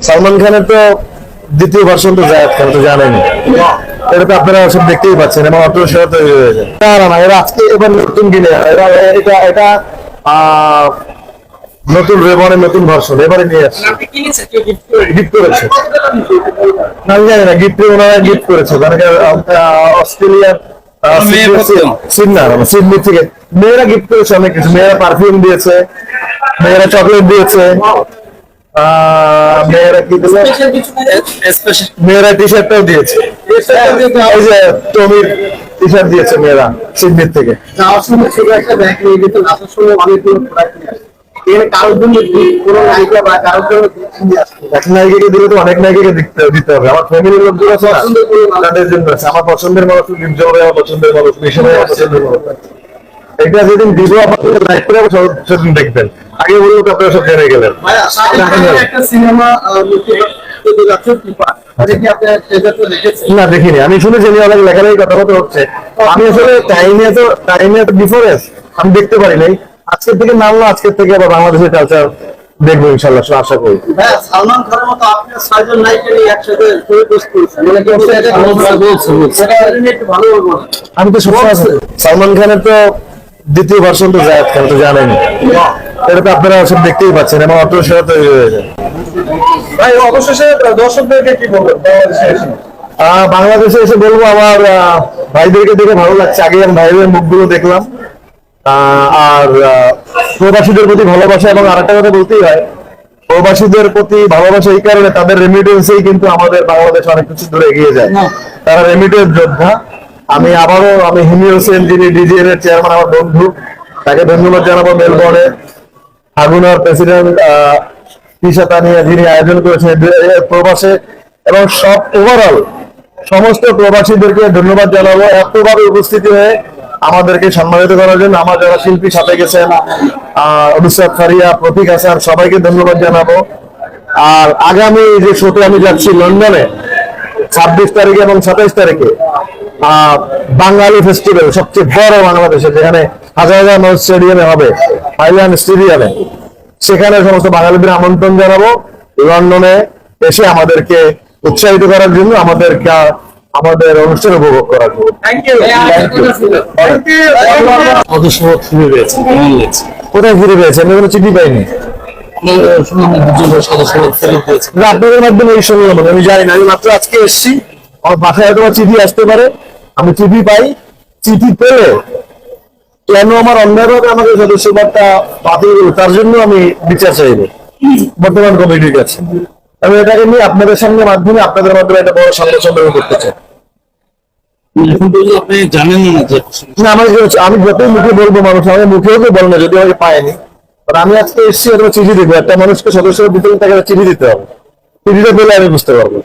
সালমান খানের তো দ্বিতীয় ভার্সন তো জায়েদ খান তো জানেনি, এটা তো আপনারা সব দেখতেই পাচ্ছেন এবং অটো সেরা তৈরি হয়েছে। না এরা আজকে এবার নতুন কিনে এরা এটা এটা নতুন রেবনের নতুন ভার্সন এবারে নিয়ে আসছে, গিফট করেছে। না আমি জানি না, গিফট ওনারা গিফট করেছে অস্ট্রেলিয়ার সিডনি থেকে মেয়েরা গিফট করেছে অনেক কিছু। মেয়েরা পারফিউম দিয়েছে, মেয়েরা চকলেট দিয়েছে, মেয়েরা কি দিল, মেয়েরা টি শার্টটাও দিয়েছে, এই যে টমির টি শার্ট দিয়েছে মেয়েরা সিডনি থেকে। নায়িকাকে দিলে তো অনেক নায়িকাকে দিতে হবে। আমার ফ্যামিলির লোকজন আছে না, তাদের জন্য আছে। আমার পছন্দের মানুষ আমার পছন্দের মানুষ, মিশনে আমার পছন্দের মানুষ। এটা যেদিন দিব আপনাদের লাইভ করে সেদিন দেখবেন। আগে বলবো তো আপনারা সব জেনে গেলেন। না দেখিনি, আমি শুনেছি অনেক লেখালেখি কথাবার্তা হচ্ছে। আমি আসলে টাইমে তো ডিফারেন্স আমি দেখতে পারি নাই। আজকের থেকে নামলো, আজকের থেকে আবার বাংলাদেশের কালচার দেখবো ইনশাল্লাহ, আশা করি। সালমান খানের মতো আপনি 6 জন নায়িকা নিয়ে একসাথে আমি তো সালমান খানের তো দ্বিতীয় ভার্সন তো জায়েদ খান তো জানেনি, এটা তো আপনারা সব দেখতেই পাচ্ছেন এবং অটো সেরা তৈরি হয়েছে। ভাই অবশেষে দর্শকদেরকে কি বলবেন বাংলাদেশে এসে বলবো আমার ভাইদেরকে দেখে ভালো লাগছে। আগে আমি ভাইদের মুখগুলো দেখলাম, আর প্রবাসীদের প্রতি ভালোবাসা। এবং আরেকটা কথা বলতেই হয়, প্রবাসীদের প্রতি ভালোবাসা এই কারণে তাদের রেমিটেন্সেই কিন্তু আমাদের বাংলাদেশ অনেক কিছু দূরে এগিয়ে যায়। তারা রেমিটেন্স যোদ্ধা। আমি হিমি হোসেন, যিনি ডিজিএন এর চেয়ারম্যান, আমার বন্ধু, তাকে ধন্যবাদ জানাবো। মেলবোর্নে আগুনার প্রেসিডেন্ট তিশাতানিয়া, যিনি আয়োজন করেছেন প্রবাসে, এবং সব ওভারঅল সমস্ত প্রবাসীদেরকে ধন্যবাদ জানাবো এতভাবে উপস্থিতি হয়ে আমাদেরকে সম্মানিত করার জন্য। আমার যারা শিল্পী সাথে গেছেন, অনুসাদ ফারিয়া, প্রতীক হাসান, সবাইকে ধন্যবাদ জানাবো। আর আগামী যে শোতে আমি যাচ্ছি লন্ডনে 26 তারিখে এবং 27 তারিখে বাঙালি ফেস্টিভ্যাল, সবচেয়ে বড় বাংলাদেশে, যেখানে হাজার হাজার মানুষ স্টেডিয়ামে হবে, হাইল্যান্ড স্টেডিয়ামে, সেখানে সমস্ত বাঙালিদের আমন্ত্রণ জানাবো লন্ডনে এসে আমাদেরকে উৎসাহিত করার জন্য, আমাদের অনুষ্ঠান উপভোগ করার জন্য। কোথায় ফিরে পেয়েছে? আমি কোনো চিঠি পাইনি। আপনাদের মাধ্যমে এই শুনলাম, আমি জানি না, আমি মাত্র আজকে এসেছি। আমার বাসায় হয়তো চিঠি আসতে পারে, আমি চিঠি পাই। চিঠি পেলে কেন আমার অন্যায়ভাবে আমাকে সদস্যপদটা বাতিল, তার জন্য আমি বিচার চাইব বর্তমান কমিটির কাছে। আমি এটাকে নিয়ে আপনাদের সামনে মাধ্যমে, আপনাদের মাধ্যমে একটা বড় সংবাদ করতে চাই। আপনি জানেন না, আমি যতই মুখে বলবো, মানুষ আমাকে মুখেও তো বলে না, যদি আমাকে পায়নি। আমি আজকে এসেছি, চিঠি দিব। একটা মানুষকে সদস্য দিতে তাকে চিঠি দিতে হবে, চিঠিটা পেলে আমি বুঝতে পারবো।